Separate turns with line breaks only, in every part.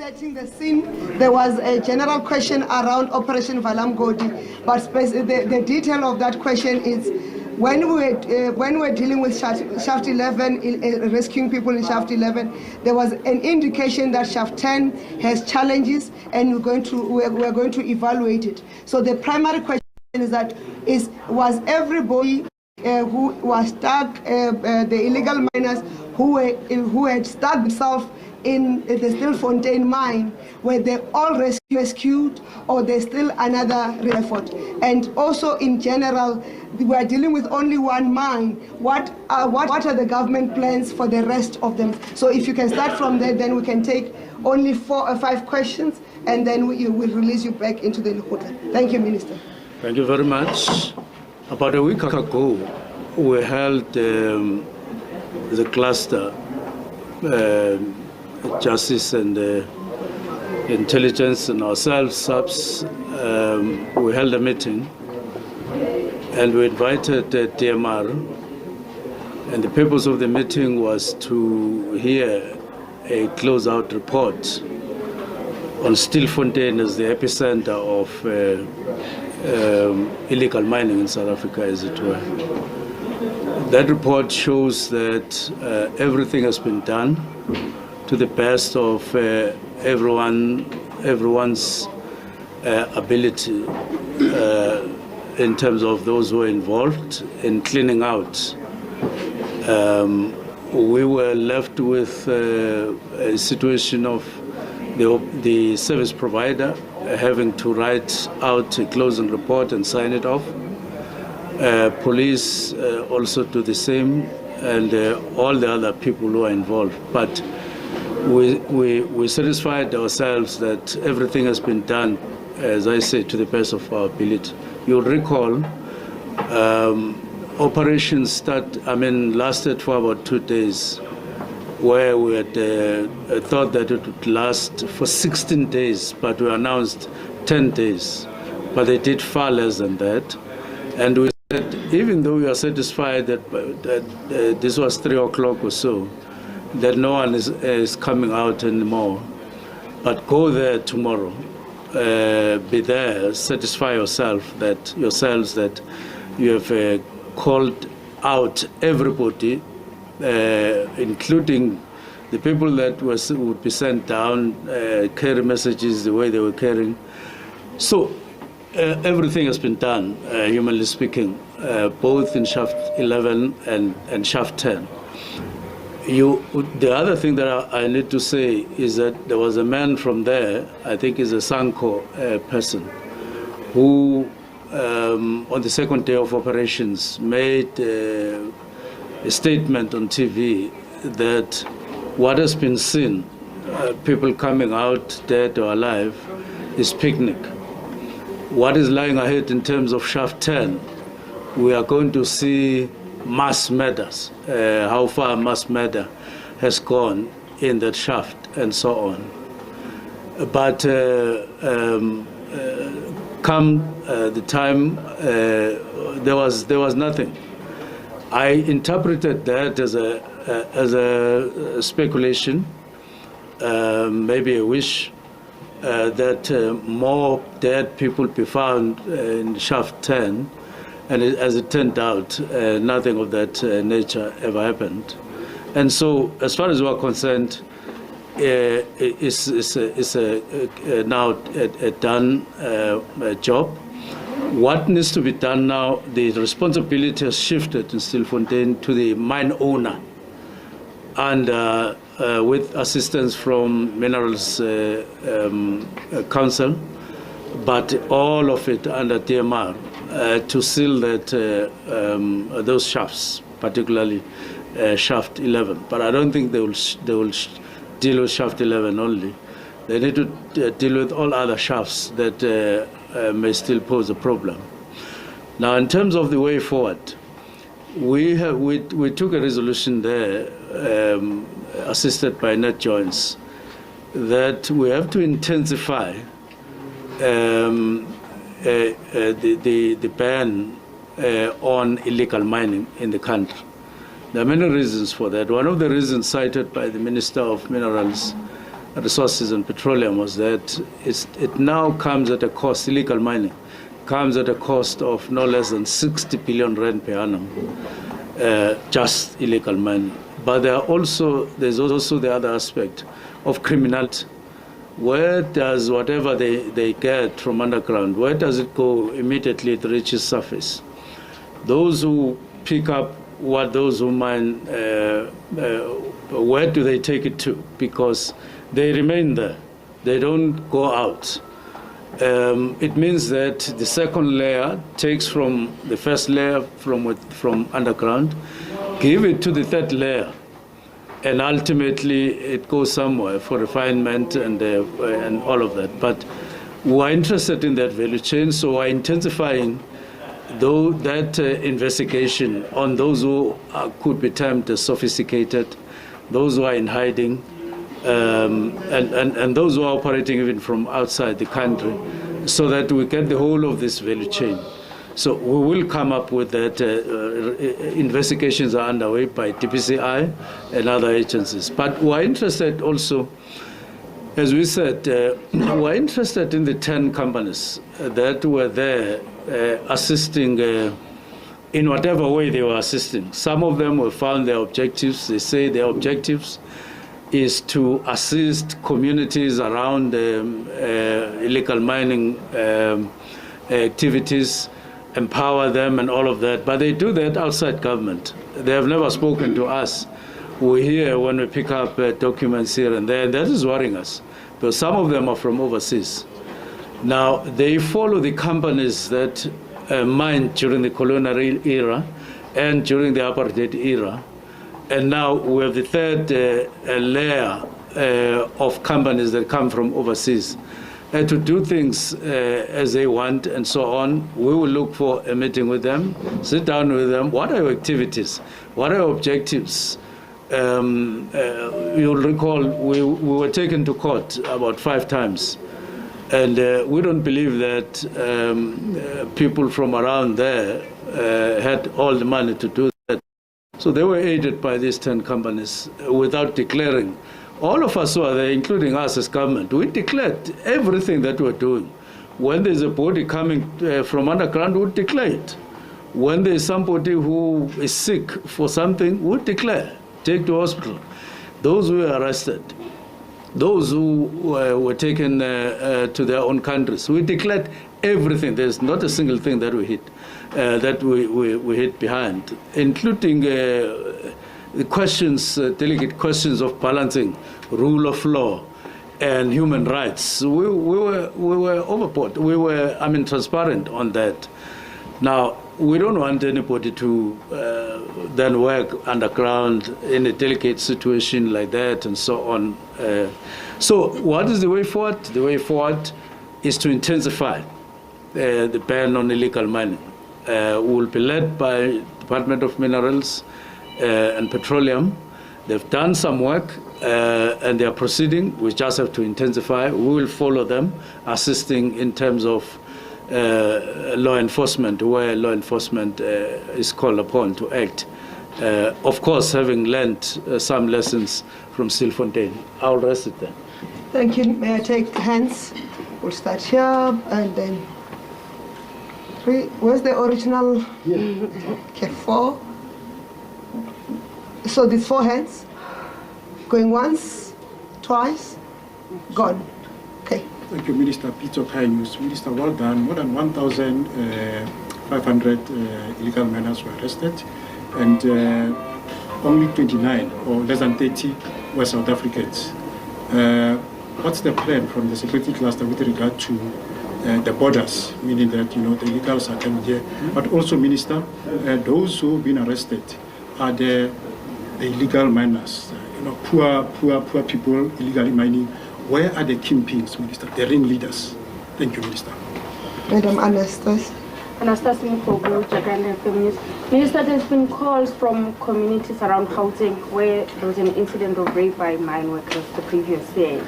setting the scene, there was a general question around Operation Valamgodi, but the detail of that question is when we're dealing with Shaft 11, rescuing people in Shaft 11, there was an indication that Shaft 10 has challenges, and we're going to evaluate it. So the primary question is that was everybody who was stuck, the illegal miners who had stuck themselves in the Stilfontein mine, were they all rescued, or there's still another effort? And also in general, we are dealing with only one mine. What are the government plans for the rest of them? So if you can start from there, then we can take only 4 or 5 questions, and then we'll release you back into the Lekgotla. Thank you, Minister.
Thank you very much. About a week ago, we held the cluster Justice and Intelligence and ourselves, SAPS. We held a meeting and we invited DMR, and the purpose of the meeting was to hear a closeout report on Stilfontein as the epicenter of illegal mining in South Africa, as it were. That report shows that everything has been done to the best of everyone's ability in terms of those who are involved in cleaning out. We were left with a situation of the service provider having to write out a closing report and sign it off. Police also do the same, and all the other people who are involved. But we satisfied ourselves that everything has been done, as I say, to the best of our ability. You'll recall operations lasted for about 2 days, where we had thought that it would last for 16 days, but we announced 10 days. But they did far less than that. And we said, even though we are satisfied that this was 3 o'clock or so, that no one is coming out anymore, but go there tomorrow, be there, satisfy yourselves that you have called out everybody, including the people that would be sent down, carry messages the way they were carrying. So everything has been done, humanly speaking, both in Shaft 11 and Shaft 10. The other thing that I need to say is that there was a man from there, I think is a Sanko person, who on the second day of operations made a statement on TV that what has been seen, people coming out dead or alive, is picnic. What is lying ahead in terms of Shaft 10, we are going to see mass murders, how far mass murder has gone in that shaft, and so on. But come the time, there was nothing. I interpreted that as a speculation, maybe a wish that more dead people be found in Shaft 10. And as it turned out, nothing of that nature ever happened. And so, as far as we're concerned, it's now a done job. What needs to be done now, the responsibility has shifted in Stilfontein to the mine owner, and with assistance from Minerals Council, but all of it under DMR. To seal those shafts, particularly Shaft 11. But I don't think they will deal with Shaft 11 only. They need to deal with all other shafts that may still pose a problem. Now, in terms of the way forward, we took a resolution there, assisted by Net Joints, that we have to intensify the ban on illegal mining in the country. There are many reasons for that. One of the reasons cited by the Minister of Minerals resources and petroleum was that it now comes at a cost, illegal mining comes at a cost of no less than 60 billion rand per annum, just illegal mining. But there's also the other aspect of criminality. Where does whatever they get from underground, where does it go immediately it reaches surface? Those who pick up what those who mine, where do they take it to? Because they remain there. They don't go out. It means that the second layer takes from the first layer from underground, give it to the third layer, and ultimately it goes somewhere for refinement and all of that. But we're interested in that value chain, so we're intensifying that investigation on those who could be termed as sophisticated, those who are in hiding, and those who are operating even from outside the country, so that we get the whole of this value chain. So we will come up with that. Investigations are underway by DPCI and other agencies. But we're interested also, as we said, we're interested in the 10 companies that were there assisting in whatever way they were assisting. Some of them were found their objectives. They say their objectives is to assist communities around illegal mining activities, empower them and all of that. But they do that outside government. They have never spoken to us. We hear when we pick up documents here and there, and that is worrying us, because some of them are from overseas. Now, they follow the companies that mined during the colonial era and during the apartheid era. And now we have the third layer of companies that come from overseas. To do things as they want and so on. We will look for a meeting with them, sit down with them. What are your activities? What are your objectives? You'll recall we were taken to court about 5 times. And we don't believe that people from around there had all the money to do that. So they were aided by these 10 companies without declaring. All of us who are there, including us as government, we declared everything that we're doing. When there's a body coming from underground, we declare it. When there's somebody who is sick for something, we declare, take to hospital. Those who were arrested, those who were taken to their own countries, we declared everything. There's not a single thing that we hid, that we hid behind, including the questions, delicate questions of balancing rule of law and human rights. We were overboard. We were, transparent on that. Now, we don't want anybody to then work underground in a delicate situation like that and so on. So what is the way forward? The way forward is to intensify the ban on illegal mining. Will be led by Department of Minerals and Petroleum. They've done some work and they are proceeding. We just have to intensify. We will follow them, assisting in terms of law enforcement, where law enforcement is called upon to act. Of course, having learned some lessons from Stilfontein. I'll rest it there.
Thank you. May I take hands? We'll start here and then 3. Where's the original? Yeah. Okay, 4. So these 4 hands, going once, twice, gone. Okay.
Thank you, Minister. Peter of High News. Minister, well done. More than 1,500 illegal miners were arrested, and only 29 or less than 30 were South Africans. What's the plan from the security cluster with regard to the borders, meaning that the illegals are coming here, but also, Minister, those who've been arrested are the illegal miners, poor people illegally mining. Where are the kingpins, Minister, the ringleaders? Thank you, Minister.
Madam Anastasia.
Anastasia Mkogo, Jaganda Feminist. Minister, there's been calls from communities around Gauteng where there was an incident of rape by mine workers the previous year,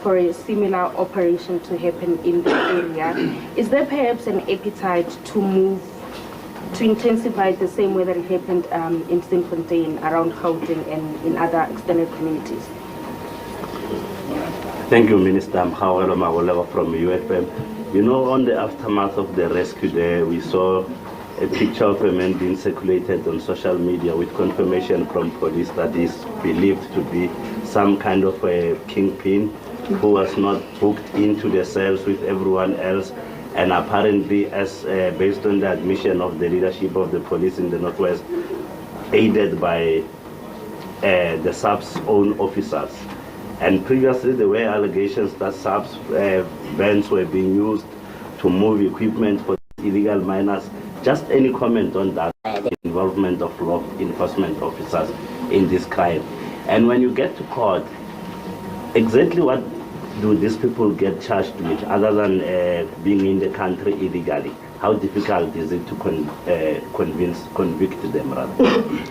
for a similar operation to happen in the area. Is there perhaps an appetite to move, to intensify the same way that it happened in Stilfontein, around Gauteng and in other extended communities?
Thank you, Minister. I'm Hawelo Magoleva from UFM. You know, on the aftermath of the rescue there, we saw a picture of a man being circulated on social media with confirmation from police that is believed to be some kind of a kingpin who was not booked into the cells with everyone else, and apparently, as based on the admission of the leadership of the police in the Northwest, aided by the SAP's own officers. And previously there were allegations that SAP's vans were being used to move equipment for illegal miners. Just any comment on that, involvement of law enforcement officers in this crime? And when you get to court, exactly what do these people get charged with other than being in the country illegally? How difficult is it to convict them, rather?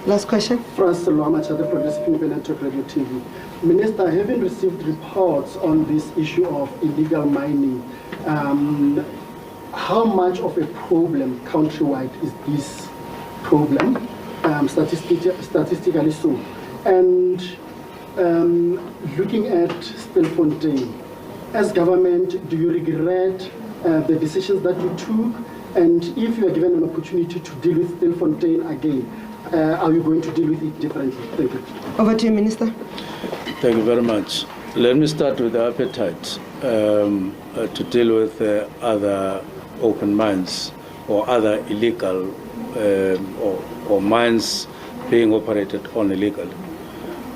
Last question.
Francis Loamacha, the Progressive Independent Talk Radio TV. Minister, having received reports on this issue of illegal mining, how much of a problem countrywide is this problem, statistically so? And looking at Stilfontein, as government, do you regret the decisions that you took? And if you are given an opportunity to deal with Stilfontein again, are you going to deal with it differently? Thank you.
Over to you, Minister.
Thank you very much. Let me start with the appetite to deal with other open mines or other illegal or mines being operated on illegally.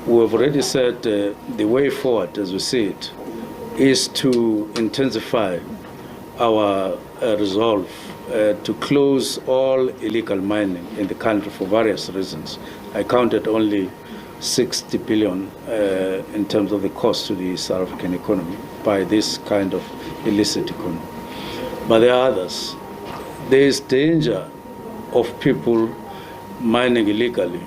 We have already said the way forward, as we see it, is to intensify our resolve to close all illegal mining in the country for various reasons. I counted only 60 billion in terms of the cost to the South African economy by this kind of illicit economy. But there are others. There is danger of people mining illegally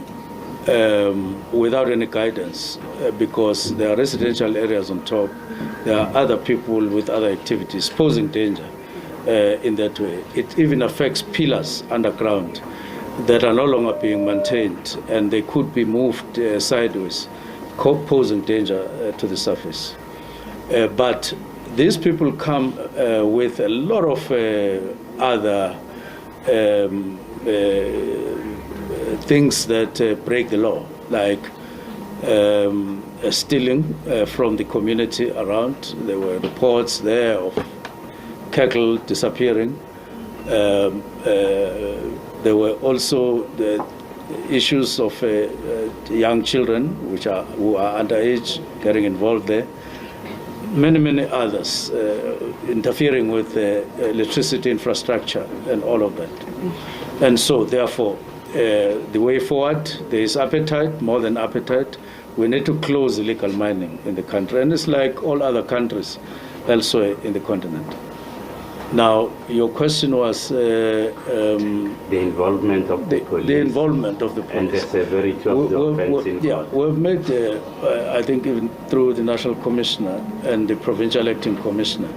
without any guidance because there are residential areas on top. There are other people with other activities posing danger in that way. It even affects pillars underground that are no longer being maintained, and they could be moved sideways, posing danger to the surface. But these people come with a lot of other things that break the law, like stealing from the community around. There were reports there of cattle disappearing. There were also the issues of young children who are underage getting involved there. Many others interfering with electricity infrastructure and all of that. And so, therefore, the way forward, there is appetite, more than appetite. We need to close illegal mining in the country. And it's like all other countries elsewhere in the continent. Now, your question was
the involvement of the police.
The involvement of the police.
And the severity of the offense in court.
We've made, I think, even through the National Commissioner and the Provincial Acting Commissioner,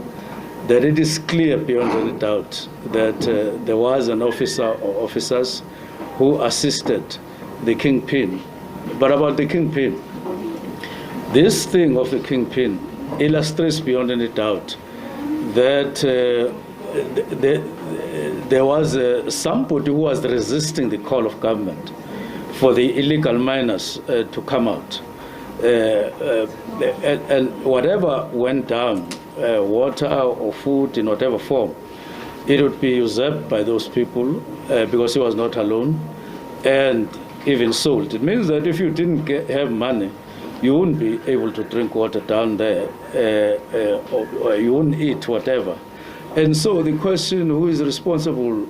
that it is clear beyond any doubt that there was an officer or officers who assisted the kingpin. But about the kingpin, this thing of the kingpin illustrates beyond any doubt that there was somebody who was resisting the call of government for the illegal miners to come out. And whatever went down, water or food in whatever form, it would be usurped by those people because he was not alone, and even sold. It means that if you didn't have money, you wouldn't be able to drink water down there, or you wouldn't eat whatever. And so the question, who is responsible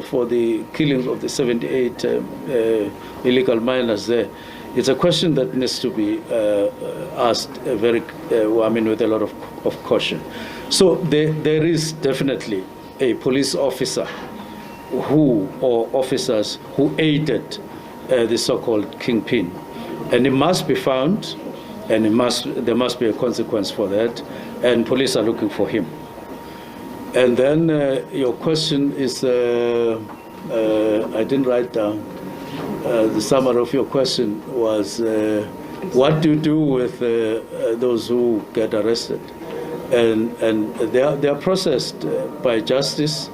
for the killings of the 78 illegal miners there, it's a question that needs to be asked with a lot of caution. So there is definitely a police officer or officers who aided the so-called kingpin. And it must be found, and there must be a consequence for that, and police are looking for him. And then your question is, I didn't write down, the summary of your question was What do you do with those who get arrested? And they are processed by justice,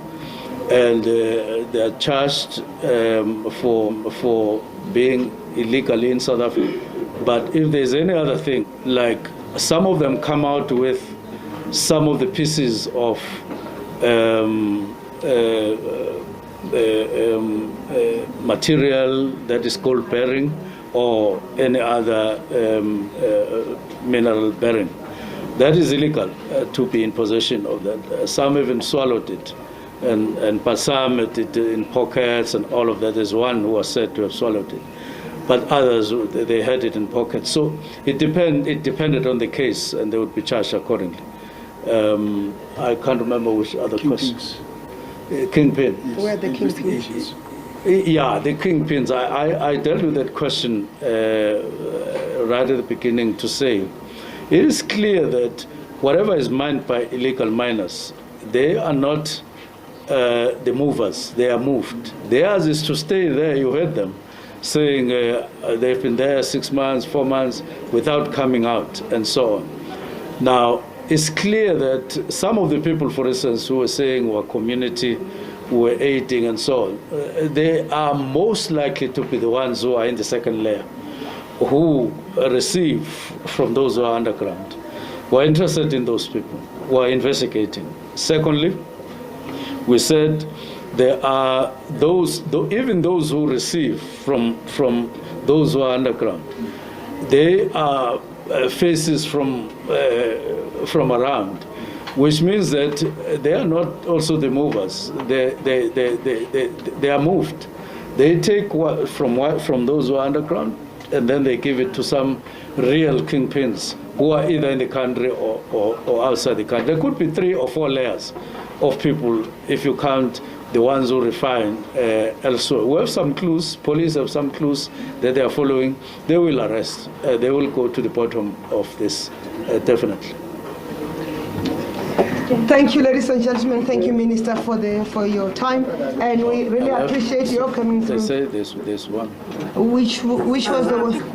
and they are charged for being illegally in South Africa. But if there's any other thing, like some of them come out with some of the pieces of material that is gold bearing or any other mineral bearing. That is illegal to be in possession of that. Some even swallowed it, but some had it in pockets and all of that. There's one who was said to have swallowed it, but others, they had it in pockets. So it depended on the case, and they would be charged accordingly. I can't remember which other questions. Kingpin.
Yes. Where are the kingpins?
Yeah, the kingpins. I dealt with that question right at the beginning to say, it is clear that whatever is mined by illegal miners, they are not the movers. They are moved. Theirs is to stay there. You heard them saying they've been there 6 months, 4 months without coming out and so on. Now, it's clear that some of the people, for instance, who were saying were community, who were aiding and so on, they are most likely to be the ones who are in the second layer, who receive from those who are underground. We're interested in those people. We're investigating. Secondly, we said there are those, even those who receive from those who are underground, they are faces from around, which means that they are not also the movers. They are moved. They take from those who are underground, and then they give it to some real kingpins who are either in the country or outside the country. There could be 3 or 4 layers of people if you count the ones who refine elsewhere. We have some clues, police have some clues that they are following. They will arrest. They will go to the bottom of this, definitely.
Thank you, ladies and gentlemen. Thank you, Minister, for your time, and we really appreciate your coming through.
They say there's one.
Which was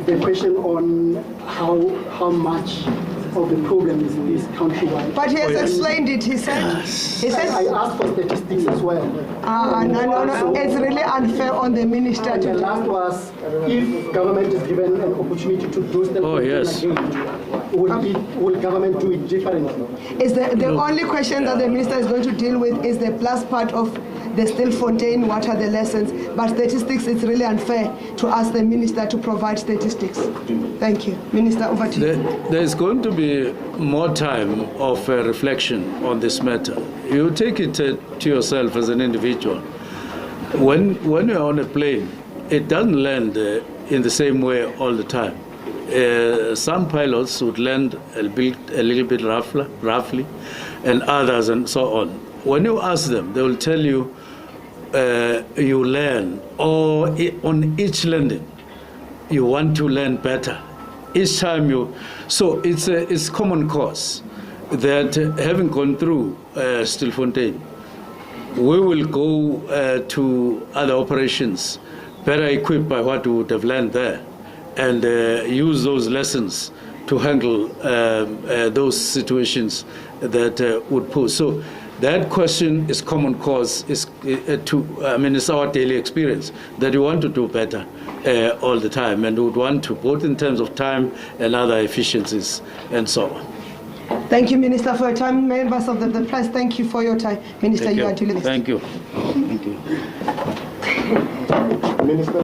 the question on how much of the problem is countrywide.
But he has explained it. He said.
I asked for statistics as well.
No. It's really unfair on the minister.
And the last was, if government is given an opportunity to do stuff again, will government do it differently?
Is the only question that the minister is going to deal with is the plus part of the Stilfontein, what are the lessons? But statistics, it's really unfair to ask the minister to provide statistics. Thank you. Minister, over to you.
There's going to be more time of reflection on this matter. You take it to yourself as an individual. When you're on a plane, it doesn't land in the same way all the time. Some pilots would land a little bit roughly, and others and so on. When you ask them, they will tell you you learn, or on each landing, you want to learn better. Each time so it's common cause that having gone through Stilfontein, we will go to other operations better equipped by what we would have learned there, and use those lessons to handle those situations that would pose. So that question is common cause. It's our daily experience that we want to do better all the time, and we would want to, both in terms of time and other efficiencies and so on.
Thank you, Minister, for your time. Members of the press, thank you for your time. Minister, you are to
Thank you. Thank you.
Minister.